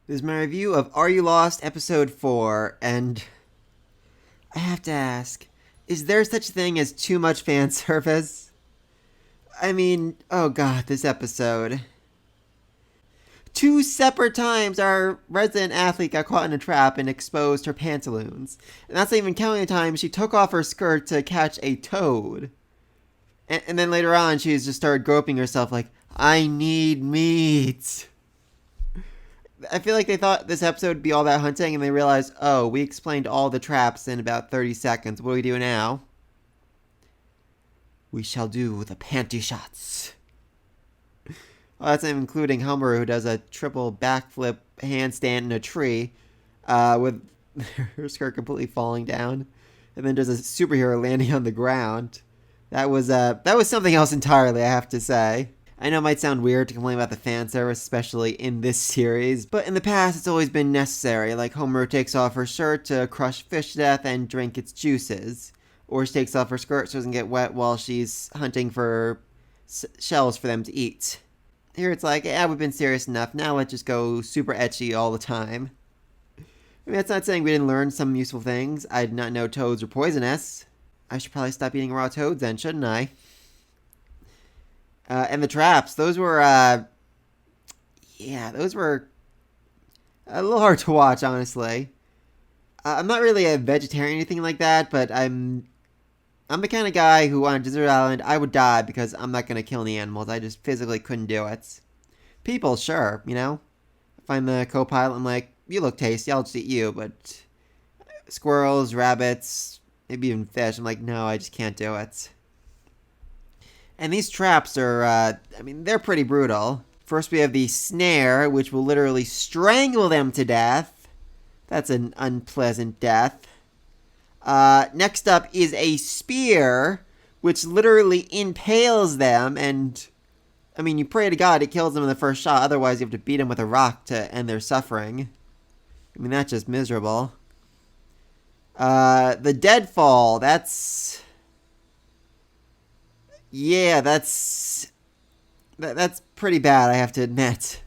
This is my review of Are You Lost? Episode 4, and I have to ask, is there such a thing as too much fan service? I mean, oh god, this episode. Two separate times our resident athlete got caught in a trap and exposed her pantaloons. And that's not even counting the time she took off her skirt to catch a toad. And then later on, she just started groping herself like, I need meat. I feel like they thought this episode would be all about hunting, and they realized, oh, we explained all the traps in about 30 seconds. What do we do now? We shall do the panty shots. Oh, that's not even including Hummer, who does a triple backflip handstand in a tree with her skirt completely falling down, and then does a superhero landing on the ground. That was something else entirely, I have to say. I know it might sound weird to complain about the fan service, especially in this series, but in the past it's always been necessary, like Homer takes off her shirt to crush fish to death and drink its juices, or she takes off her skirt so it doesn't get wet while she's hunting for shells for them to eat. Here it's like, yeah, we've been serious enough, now let's just go super ecchi all the time. I mean, that's not saying we didn't learn some useful things. I did not know toads were poisonous. I should probably stop eating raw toads then, shouldn't I? And the traps, those were a little hard to watch, honestly. I'm not really a vegetarian or anything like that, but I'm the kind of guy who on a desert island, I would die because I'm not going to kill any animals. I just physically couldn't do it. People, sure, you know? If I'm the co-pilot, I'm like, you look tasty, I'll just eat you, but squirrels, rabbits, maybe even fish, I'm like, no, I just can't do it. And these traps are, they're pretty brutal. First we have the snare, which will literally strangle them to death. That's an unpleasant death. Next up is a spear, which literally impales them, and, you pray to God it kills them in the first shot, otherwise you have to beat them with a rock to end their suffering. That's just miserable. The deadfall, that's pretty bad, I have to admit.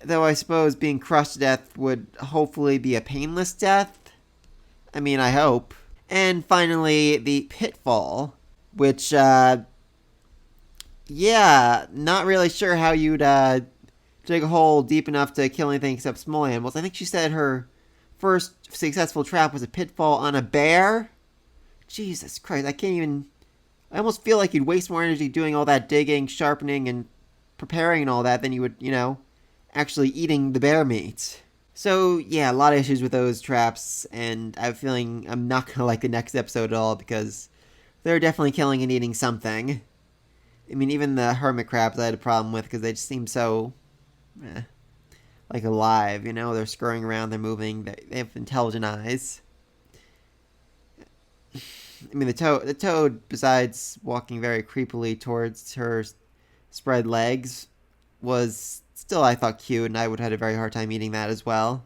Though I suppose being crushed to death would hopefully be a painless death. I hope. And finally, the pitfall, which, not really sure how you'd dig a hole deep enough to kill anything except small animals. I think she said her first successful trap was a pitfall on a bear. Jesus Christ, I almost feel like you'd waste more energy doing all that digging, sharpening, and preparing and all that than you would, actually eating the bear meat. So, yeah, a lot of issues with those traps, and I have a feeling I'm not going to like the next episode at all, because they're definitely killing and eating something. Even the hermit crabs I had a problem with, because they just seem so, like alive, They're scurrying around, they're moving, they have intelligent eyes. The toad, besides walking very creepily towards her spread legs, was still, I thought, cute, and I would have had a very hard time eating that as well.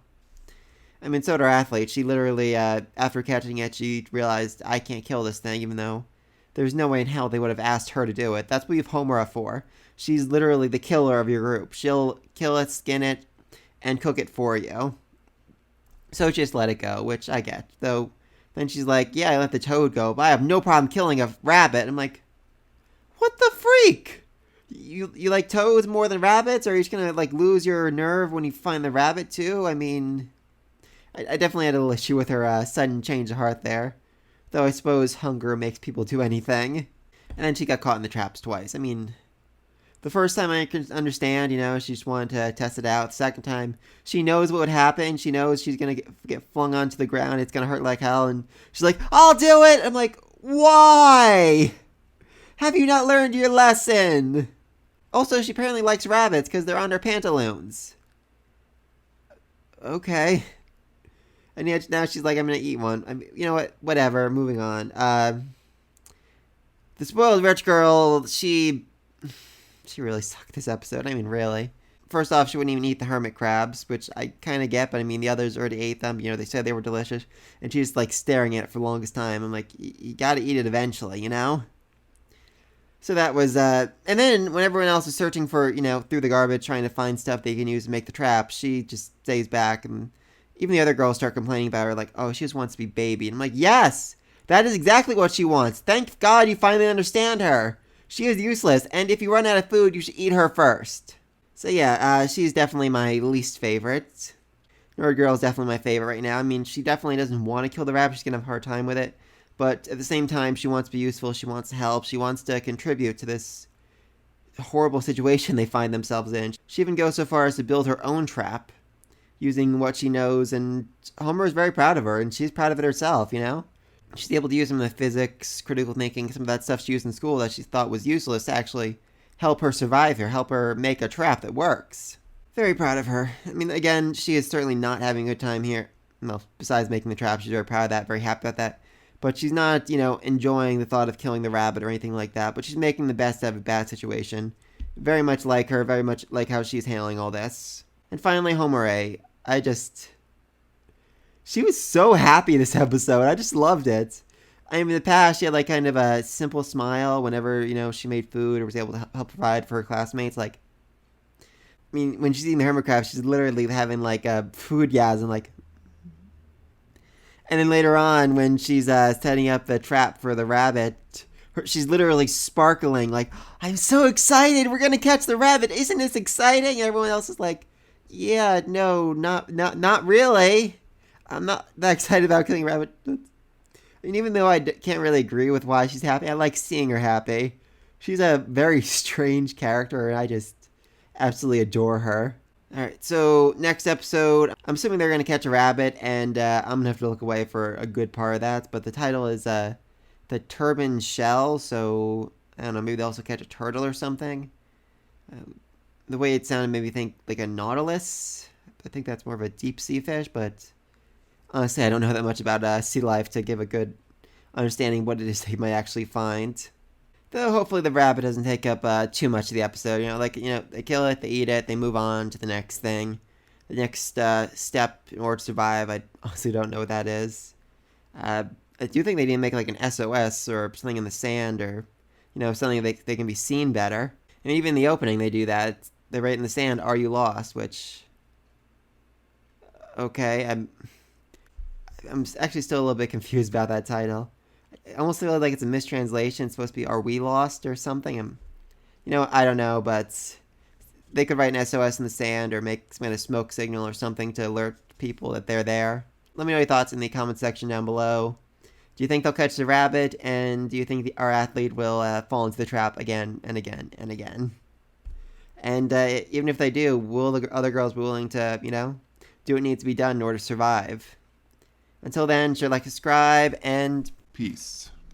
So did our athlete. She literally, after catching it, she realized, I can't kill this thing, even though there's no way in hell they would have asked her to do it. That's what we have Homura for. She's literally the killer of your group. She'll kill it, skin it, and cook it for you. So just let it go, which I get. Though, then she's like, yeah, I let the toad go, but I have no problem killing a rabbit. I'm like, what the freak? You like toads more than rabbits? Or are you just gonna, lose your nerve when you find the rabbit, too? I definitely had a little issue with her sudden change of heart there. Though I suppose hunger makes people do anything. And then she got caught in the traps twice. The first time I can understand, she just wanted to test it out. The second time, she knows what would happen. She knows she's going to get flung onto the ground. It's going to hurt like hell. And she's like, I'll do it. I'm like, why? Have you not learned your lesson? Also, she apparently likes rabbits because they're on her pantaloons. Okay. And yet now she's like, I'm going to eat one. You know what? Whatever. Moving on. The spoiled rich girl, she really sucked this episode. Really. First off, she wouldn't even eat the hermit crabs, which I kind of get, but the others already ate them. They said they were delicious. And she's staring at it for the longest time. I'm like, you got to eat it eventually, So that was, and then when everyone else is searching for, through the garbage, trying to find stuff they can use to make the trap, she just stays back, and even the other girls start complaining about her, like, oh, she just wants to be baby. And I'm like, yes, that is exactly what she wants. Thank God you finally understand her. She is useless, and if you run out of food, you should eat her first. So yeah, she's definitely my least favorite. Nerd Girl is definitely my favorite right now. I mean, she definitely doesn't want to kill the rabbit. She's going to have a hard time with it. But at the same time, she wants to be useful. She wants to help. She wants to contribute to this horrible situation they find themselves in. She even goes so far as to build her own trap using what she knows. And Homer is very proud of her, and she's proud of it herself, She's able to use some of the physics, critical thinking, some of that stuff she used in school that she thought was useless to actually help her survive here, help her make a trap that works. Very proud of her. I mean, again, she is certainly not having a good time here. Well, besides making the trap, she's very proud of that, very happy about that. But she's not, enjoying the thought of killing the rabbit or anything like that. But she's making the best out of a bad situation. Very much like her, very much like how she's handling all this. And finally, Homer A. She was so happy this episode. I just loved it. I mean, in the past, she had like kind of a simple smile whenever, she made food or was able to help provide for her classmates. Like, I mean, when she's eating the hermit crab, she's literally having like a food gasm, like. And then later on, when she's setting up the trap for the rabbit, she's literally sparkling, like, I'm so excited, we're gonna catch the rabbit, isn't this exciting? And everyone else is like, yeah, no, not really. I'm not that excited about killing a rabbit. And even though I can't really agree with why she's happy, I like seeing her happy. She's a very strange character, and I just absolutely adore her. Alright, so next episode, I'm assuming they're going to catch a rabbit, and I'm going to have to look away for a good part of that, but the title is The Turban Shell, so, I don't know, maybe they'll also catch a turtle or something. The way it sounded made me think like a nautilus. I think that's more of a deep sea fish, but honestly, I don't know that much about sea life to give a good understanding what it is they might actually find. Though hopefully the rabbit doesn't take up too much of the episode. They kill it, they eat it, they move on to the next thing. The next step in order to survive, I honestly don't know what that is. I do think they need to make like an SOS or something in the sand or, something they can be seen better. And even in the opening they do that. They write in the sand, "Are you lost?" Which, okay, I'm actually still a little bit confused about that title. I almost feel like it's a mistranslation. It's supposed to be "Are we lost?" or something. I don't know, but they could write an SOS in the sand or make some kind of smoke signal or something to alert people that they're there. Let me know your thoughts in the comment section down below. Do you think they'll catch the rabbit? And do you think our athlete will fall into the trap again and again and again? And even if they do, will the other girls be willing to, do what needs to be done in order to survive? Until then, sure, like, subscribe, and peace.